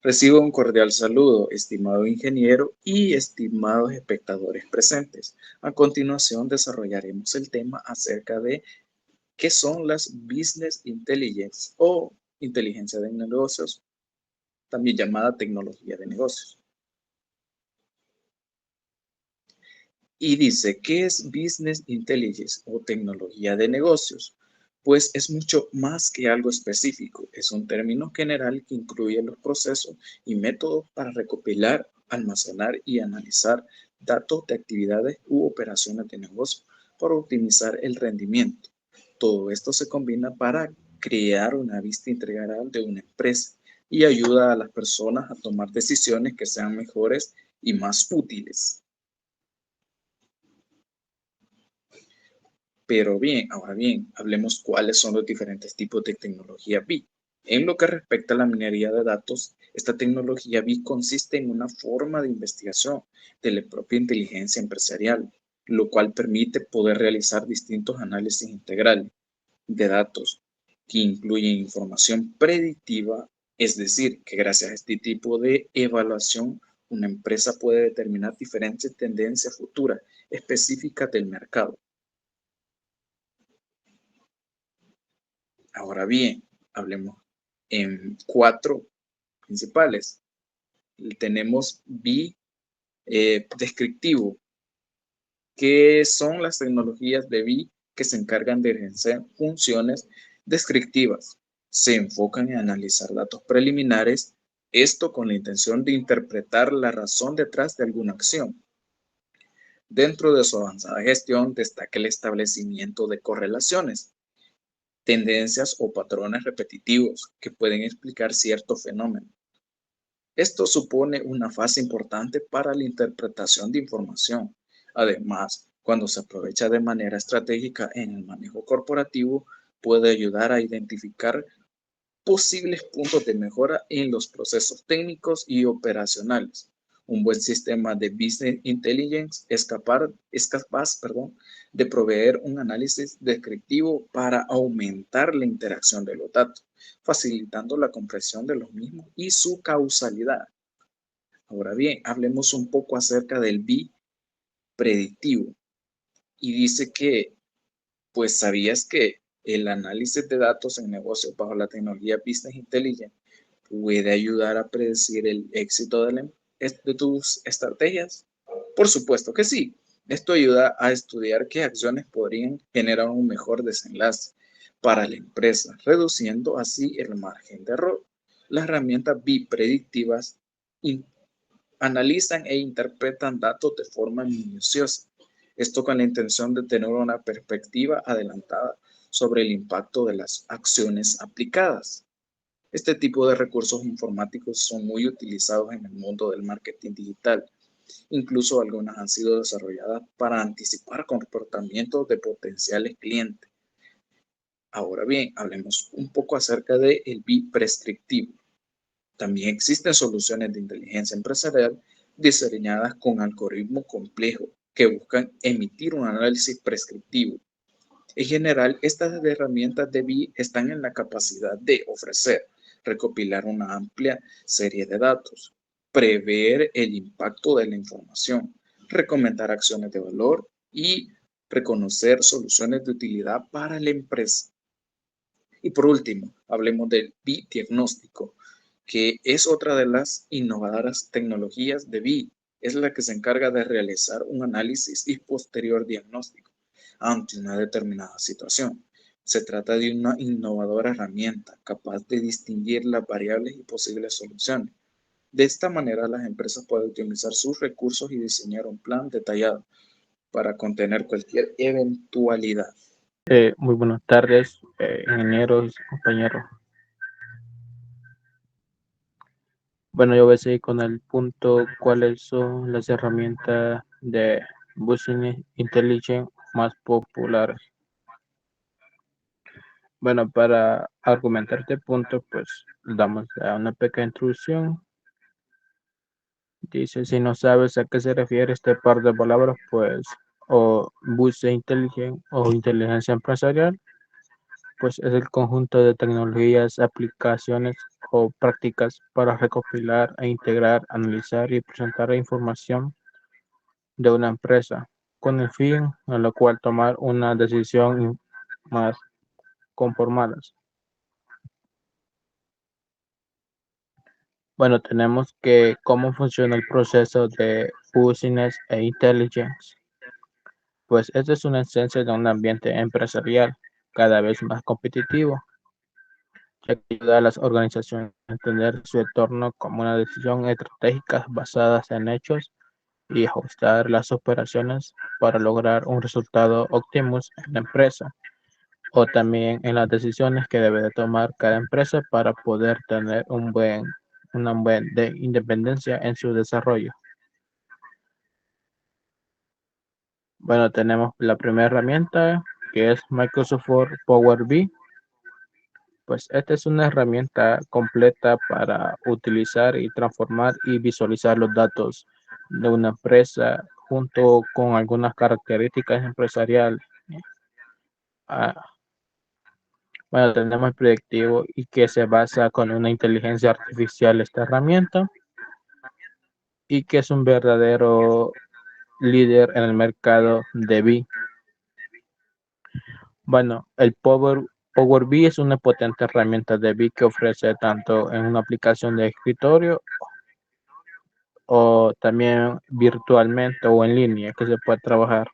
Recibo un cordial saludo, estimado ingeniero y estimados espectadores presentes. A continuación desarrollaremos el tema acerca de qué son las Business Intelligence o inteligencia de negocios, también llamada tecnología de negocios. Y dice, ¿qué es Business Intelligence o tecnología de negocios? Pues es mucho más que algo específico. Es un término general que incluye los procesos y métodos para recopilar, almacenar y analizar datos de actividades u operaciones de negocio para optimizar el rendimiento. Todo esto se combina para crear una vista integral de una empresa y ayuda a las personas a tomar decisiones que sean mejores y más útiles. Pero bien, ahora bien, hablemos cuáles son los diferentes tipos de tecnología BI. En lo que respecta a la minería de datos, esta tecnología BI consiste en una forma de investigación de la propia inteligencia empresarial, lo cual permite poder realizar distintos análisis integrales de datos que incluyen información predictiva, es decir, que gracias a este tipo de evaluación, una empresa puede determinar diferentes tendencias futuras específicas del mercado. Ahora bien, hablemos en cuatro principales. Tenemos BI descriptivo, que son las tecnologías de BI que se encargan de ejercer funciones descriptivas. Se enfocan en analizar datos preliminares, esto con la intención de interpretar la razón detrás de alguna acción. Dentro de su avanzada gestión destaca el establecimiento de correlaciones, tendencias o patrones repetitivos que pueden explicar cierto fenómeno. Esto supone una fase importante para la interpretación de información. Además, cuando se aprovecha de manera estratégica en el manejo corporativo, puede ayudar a identificar posibles puntos de mejora en los procesos técnicos y operacionales. Un buen sistema de Business Intelligence es capaz, de proveer un análisis descriptivo para aumentar la interacción de los datos, facilitando la comprensión de los mismos y su causalidad. Ahora bien, hablemos un poco acerca del BI predictivo. Y dice que, pues, ¿sabías que el análisis de datos en negocios bajo la tecnología Business Intelligence puede ayudar a predecir el éxito de tus estrategias? Por supuesto que sí. Esto ayuda a estudiar qué acciones podrían generar un mejor desenlace para la empresa, reduciendo así el margen de error. Las herramientas bipredictivas analizan e interpretan datos de forma minuciosa. Esto con la intención de tener una perspectiva adelantada sobre el impacto de las acciones aplicadas. Este tipo de recursos informáticos son muy utilizados en el mundo del marketing digital. Incluso algunas han sido desarrolladas para anticipar comportamientos de potenciales clientes. Ahora bien, hablemos un poco acerca del BI prescriptivo. También existen soluciones de inteligencia empresarial diseñadas con algoritmos complejos que buscan emitir un análisis prescriptivo. En general, estas herramientas de BI están en la capacidad de ofrecer, recopilar una amplia serie de datos, prever el impacto de la información, recomendar acciones de valor y reconocer soluciones de utilidad para la empresa. Y por último, hablemos del BI diagnóstico, que es otra de las innovadoras tecnologías de BI. Es la que se encarga de realizar un análisis y posterior diagnóstico ante una determinada situación. Se trata de una innovadora herramienta capaz de distinguir las variables y posibles soluciones. De esta manera, las empresas pueden optimizar sus recursos y diseñar un plan detallado para contener cualquier eventualidad. Muy buenas tardes, ingenieros, compañeros. Bueno, yo voy a seguir con el punto, cuáles son las herramientas de Business Intelligence más populares. Bueno, para argumentar este punto, pues damos una pequeña introducción. Dice, si no sabes a qué se refiere este par de palabras, pues o Business Intelligence o inteligencia empresarial, pues es el conjunto de tecnologías, aplicaciones o prácticas para recopilar e integrar, analizar y presentar la información de una empresa con el fin a lo cual tomar una decisión más conformadas. Bueno, tenemos que cómo funciona el proceso de business e intelligence. Pues esta es una esencia de un ambiente empresarial cada vez más competitivo, ya que ayuda a las organizaciones a entender su entorno como una decisión estratégica basadas en hechos y ajustar las operaciones para lograr un resultado óptimo en la empresa o también en las decisiones que debe de tomar cada empresa para poder tener una buena independencia en su desarrollo. Bueno, tenemos la primera herramienta que es Microsoft Word Power BI. Pues esta es una herramienta completa para utilizar y transformar y visualizar los datos de una empresa junto con algunas características empresariales. Ah, bueno, tenemos el predictivo y que se basa con una inteligencia artificial esta herramienta y que es un verdadero líder en el mercado de BI. Bueno, el Power BI es una potente herramienta de BI que ofrece tanto en una aplicación de escritorio o también virtualmente o en línea que se puede trabajar.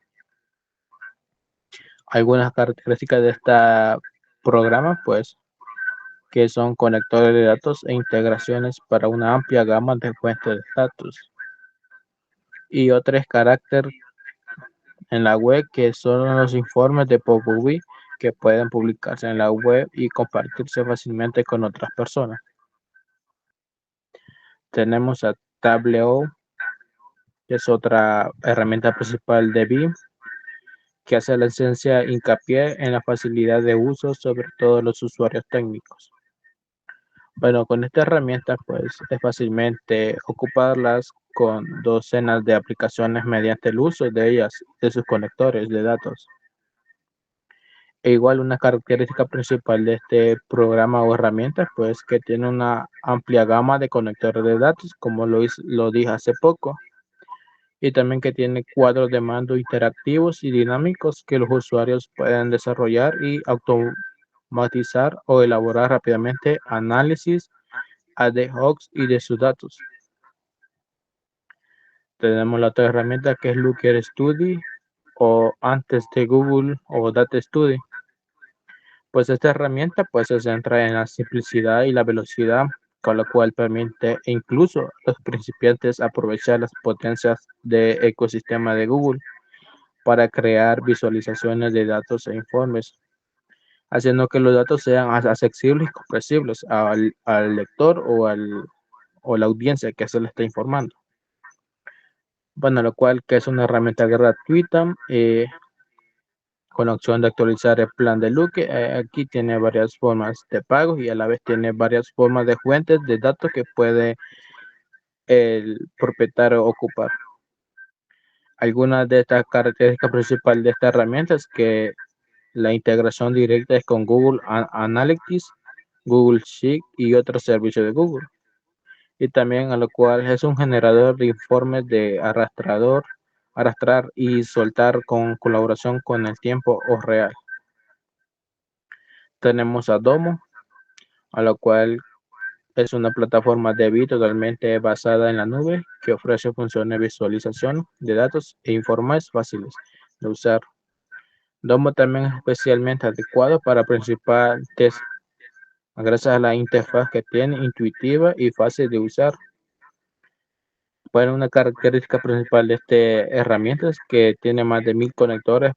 Algunas características de este programa, pues, que son conectores de datos e integraciones para una amplia gama de fuentes de datos. Y otros carácter en la web que son los informes de Power BI que pueden publicarse en la web y compartirse fácilmente con otras personas. Tenemos a Tableau, que es otra herramienta principal de BIM, que hace la esencia hincapié en la facilidad de uso, sobre todo los usuarios técnicos. Bueno, con esta herramienta pues es fácilmente ocuparlas con docenas de aplicaciones mediante el uso de ellas, de sus conectores de datos. E igual una característica principal de este programa o herramienta pues que tiene una amplia gama de conectores de datos, como lo dije hace poco, y también que tiene cuadros de mando interactivos y dinámicos que los usuarios pueden desarrollar y automatizar o elaborar rápidamente análisis ad hoc y de sus datos. Tenemos la otra herramienta que es Looker Study o antes de Google o Data Study. Pues esta herramienta pues se centra en la simplicidad y la velocidad, con lo cual permite incluso a los principiantes aprovechar las potencias del ecosistema de Google para crear visualizaciones de datos e informes, haciendo que los datos sean accesibles y comprensibles al lector o la audiencia que se le está informando. Bueno, lo cual que es una herramienta gratuita con opción de actualizar el plan de Luke. Aquí tiene varias formas de pago y a la vez tiene varias formas de fuentes de datos que puede el propietario ocupar. Algunas de estas características principales de esta herramienta es que la integración directa es con Google Analytics, Google Sheet y otros servicios de Google. Y también a lo cual es un generador de informes de arrastrar y soltar con colaboración con el tiempo o real. Tenemos a Domo, a lo cual es una plataforma de BI totalmente basada en la nube que ofrece funciones de visualización de datos e informes fáciles de usar. Domo también es especialmente adecuado para principiantes gracias a la interfaz que tiene intuitiva y fácil de usar. Bueno, una característica principal de esta herramienta es que tiene más de 1000 conectores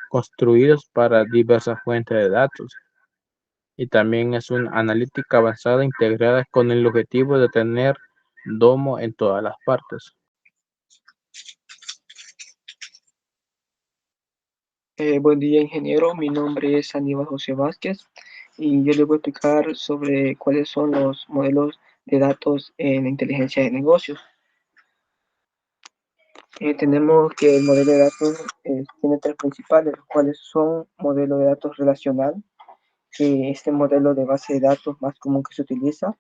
construidos para diversas fuentes de datos. Y también es una analítica avanzada integrada con el objetivo de tener Domo en todas las partes. Buen día, ingeniero. Mi nombre es Aníbal José Vázquez y yo les voy a explicar sobre cuáles son los modelos de datos en inteligencia de negocios. Tenemos que el modelo de datos tiene tres principales, los cuales son modelo de datos relacional, que este modelo de base de datos más común que se utiliza,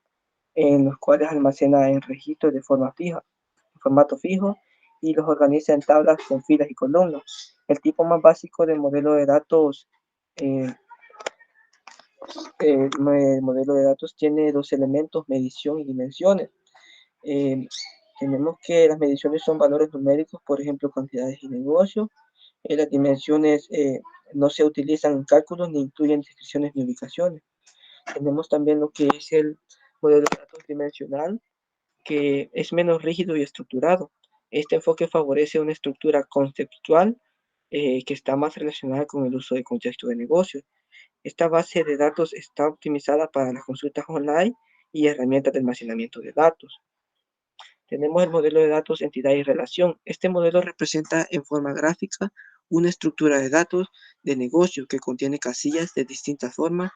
en los cuales almacena en registros de forma fija, en formato fijo, y los organiza en tablas con filas y columnas. El tipo más básico de modelo de datos, el modelo de datos tiene dos elementos: medición y dimensiones. Eh, Tenemos que las mediciones son valores numéricos, por ejemplo, cantidades y negocios. Las dimensiones no se utilizan en cálculos ni incluyen descripciones ni ubicaciones. Tenemos también lo que es el modelo de datos dimensional, que es menos rígido y estructurado. Este enfoque favorece una estructura conceptual que está más relacionada con el uso de contexto de negocio. Esta base de datos está optimizada para las consultas online y herramientas de almacenamiento de datos. Tenemos el modelo de datos entidad y relación. Este modelo representa en forma gráfica una estructura de datos de negocio que contiene casillas de distintas formas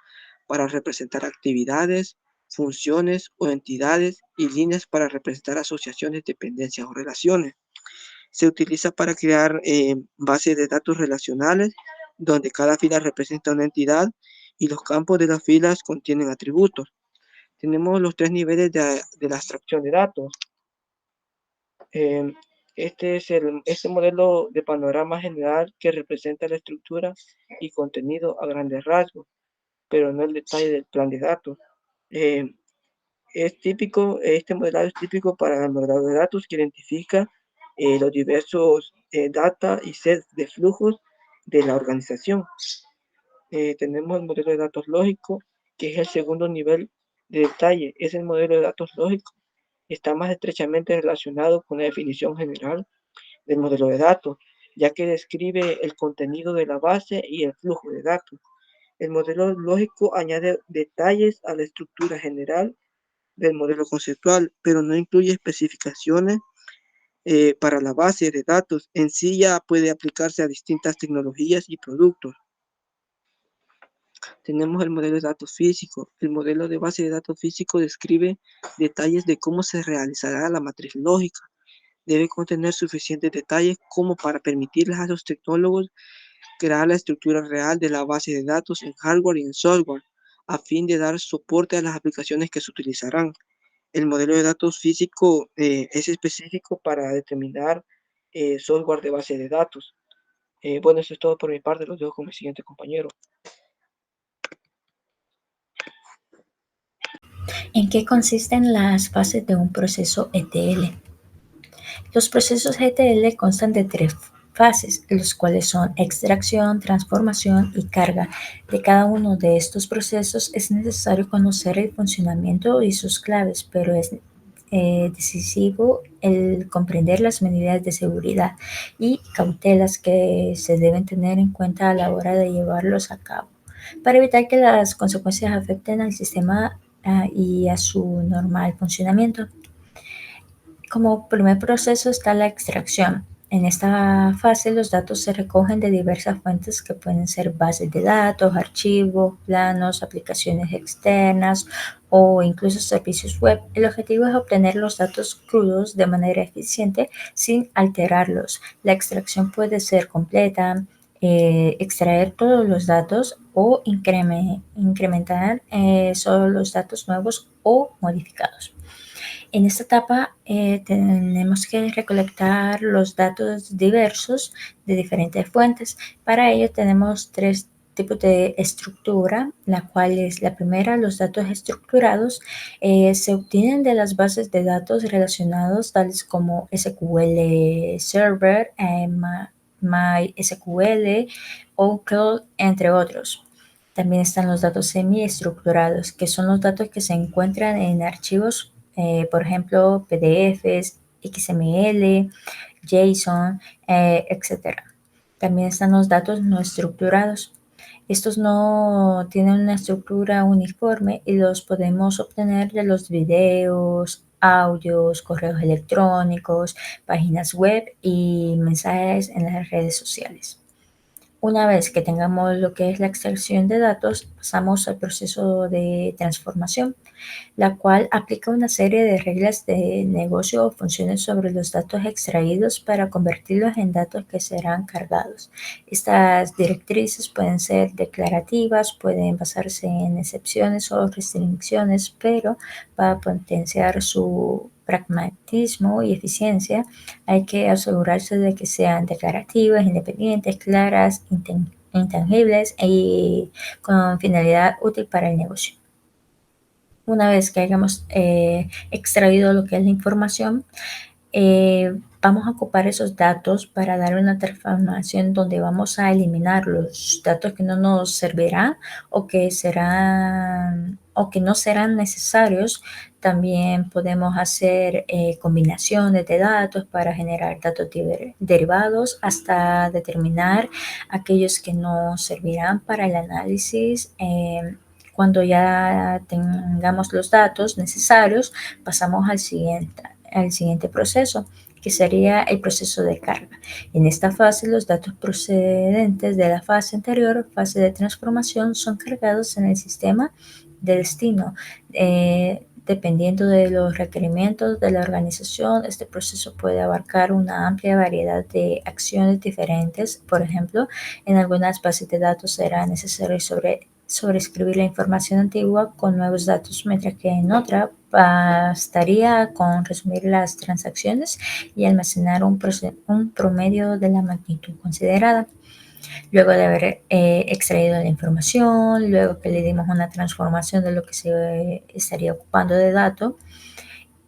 para representar actividades, funciones o entidades, y líneas para representar asociaciones, dependencias o relaciones. Se utiliza para crear bases de datos relacionales donde cada fila representa una entidad y los campos de las filas contienen atributos. Tenemos los tres niveles de la abstracción de datos. Este modelo de panorama general que representa la estructura y contenido a grandes rasgos, pero no el detalle del plan de datos. Este modelo es típico para el modelado de datos que identifica los diversos data y sets de flujos de la organización. Tenemos el modelo de datos lógico, que es el segundo nivel de detalle. Es el modelo de datos lógico. Está más estrechamente relacionado con la definición general del modelo de datos, ya que describe el contenido de la base y el flujo de datos. El modelo lógico añade detalles a la estructura general del modelo conceptual, pero no incluye especificaciones para la base de datos. En sí ya puede aplicarse a distintas tecnologías y productos. Tenemos el modelo de datos físico. El modelo de base de datos físico describe detalles de cómo se realizará la matriz lógica. Debe contener suficientes detalles como para permitirles a los tecnólogos crear la estructura real de la base de datos en hardware y en software, a fin de dar soporte a las aplicaciones que se utilizarán. El modelo de datos físico es específico para determinar software de base de datos. Bueno, eso es todo por mi parte. Los dejo con mi siguiente compañero. ¿En qué consisten las fases de un proceso ETL? Los procesos ETL constan de 3 fases, los cuales son extracción, transformación y carga. De cada uno de estos procesos es necesario conocer el funcionamiento y sus claves, pero es decisivo el comprender las medidas de seguridad y cautelas que se deben tener en cuenta a la hora de llevarlos a cabo, para evitar que las consecuencias afecten al sistema y a su normal funcionamiento. Como primer proceso está la extracción. En esta fase los datos se recogen de diversas fuentes que pueden ser bases de datos, archivos, planos, aplicaciones externas o incluso servicios web. El objetivo es obtener los datos crudos de manera eficiente sin alterarlos. La extracción puede ser completa, extraer todos los datos o incrementar solo los datos nuevos o modificados. En esta etapa tenemos que recolectar los datos diversos de diferentes fuentes. Para ello tenemos 3 tipos de estructura, la cual es la primera. Los datos estructurados se obtienen de las bases de datos relacionados tales como SQL Server, MySQL, Oracle, entre otros. También están los datos semiestructurados, que son los datos que se encuentran en archivos, por ejemplo, PDFs, XML, JSON, etc. También están los datos no estructurados. Estos no tienen una estructura uniforme y los podemos obtener de los videos, audios, correos electrónicos, páginas web y mensajes en las redes sociales. Una vez que tengamos lo que es la extracción de datos, pasamos al proceso de transformación, la cual aplica una serie de reglas de negocio o funciones sobre los datos extraídos para convertirlos en datos que serán cargados. Estas directrices pueden ser declarativas, pueden basarse en excepciones o restricciones, pero para potenciar su pragmatismo y eficiencia, hay que asegurarse de que sean declarativas, independientes, claras, intangibles y con finalidad útil para el negocio. Una vez que hayamos extraído lo que es la información, vamos a ocupar esos datos para dar una transformación donde vamos a eliminar los datos que no nos servirán o que no serán necesarios. También podemos hacer combinaciones de datos para generar datos derivados hasta determinar aquellos que no servirán para el análisis. Cuando ya tengamos los datos necesarios, pasamos al siguiente proceso, que sería el proceso de carga. En esta fase, los datos procedentes de la fase anterior, fase de transformación, son cargados en el sistema de destino. Dependiendo de los requerimientos de la organización, este proceso puede abarcar una amplia variedad de acciones diferentes. Por ejemplo, en algunas bases de datos será necesario sobreescribir la información antigua con nuevos datos, mientras que en otra bastaría con resumir las transacciones y almacenar un promedio de la magnitud considerada. Luego de haber extraído la información, luego que le dimos una transformación de lo que se estaría ocupando de datos,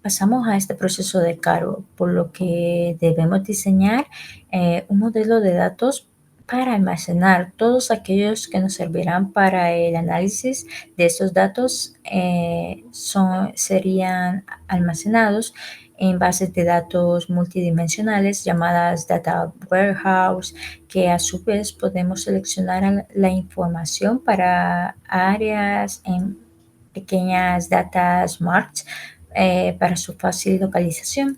pasamos a este proceso de cargo, por lo que debemos diseñar un modelo de datos para almacenar todos aquellos que nos servirán para el análisis de estos datos. Serían almacenados en bases de datos multidimensionales llamadas data warehouse, que a su vez podemos seleccionar la información para áreas en pequeñas data marts para su fácil localización.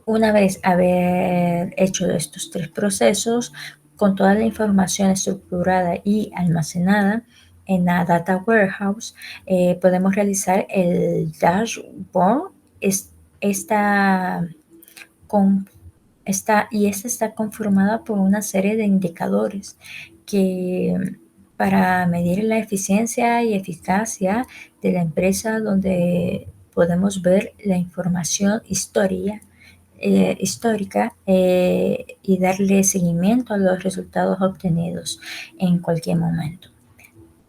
Una vez haber hecho estos tres procesos, con toda la información estructurada y almacenada en la Data Warehouse, podemos realizar el dashboard. Esta está conformada por una serie de indicadores que para medir la eficiencia y eficacia de la empresa, donde podemos ver la información histórica y darle seguimiento a los resultados obtenidos en cualquier momento.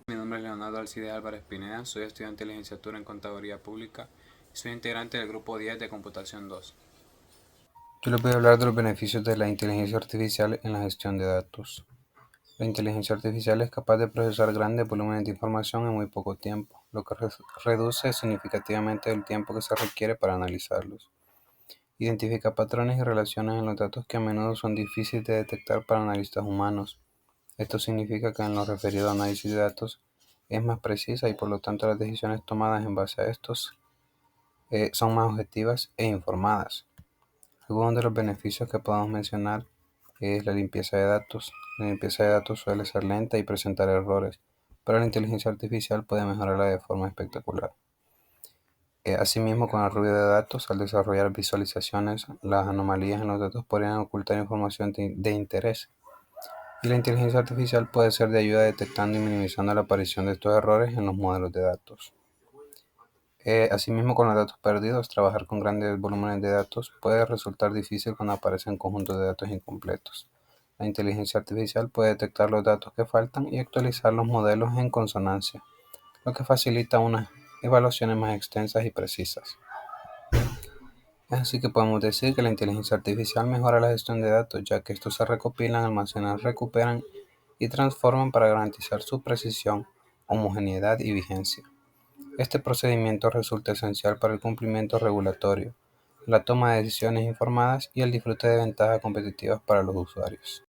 Mi nombre es Leonardo Alcide Álvarez Pineda, soy estudiante de licenciatura en Contaduría Pública y soy integrante del grupo 10 de Computación 2. Yo les voy a hablar de los beneficios de la inteligencia artificial en la gestión de datos. La inteligencia artificial es capaz de procesar grandes volúmenes de información en muy poco tiempo, lo que reduce significativamente el tiempo que se requiere para analizarlos. Identifica patrones y relaciones en los datos que a menudo son difíciles de detectar para analistas humanos. Esto significa que en lo referido a análisis de datos es más precisa y por lo tanto las decisiones tomadas en base a estos son más objetivas e informadas. Algunos de los beneficios que podemos mencionar es la limpieza de datos. La limpieza de datos suele ser lenta y presentar errores, pero la inteligencia artificial puede mejorarla de forma espectacular. Asimismo, con el ruido de datos, al desarrollar visualizaciones, las anomalías en los datos podrían ocultar información de interés. Y la inteligencia artificial puede ser de ayuda detectando y minimizando la aparición de estos errores en los modelos de datos. Asimismo, con los datos perdidos, trabajar con grandes volúmenes de datos puede resultar difícil cuando aparecen conjuntos de datos incompletos. La inteligencia artificial puede detectar los datos que faltan y actualizar los modelos en consonancia, lo que facilita unas evaluaciones más extensas y precisas. Es así que podemos decir que la inteligencia artificial mejora la gestión de datos, ya que estos se recopilan, almacenan, recuperan y transforman para garantizar su precisión, homogeneidad y vigencia. Este procedimiento resulta esencial para el cumplimiento regulatorio, la toma de decisiones informadas y el disfrute de ventajas competitivas para los usuarios.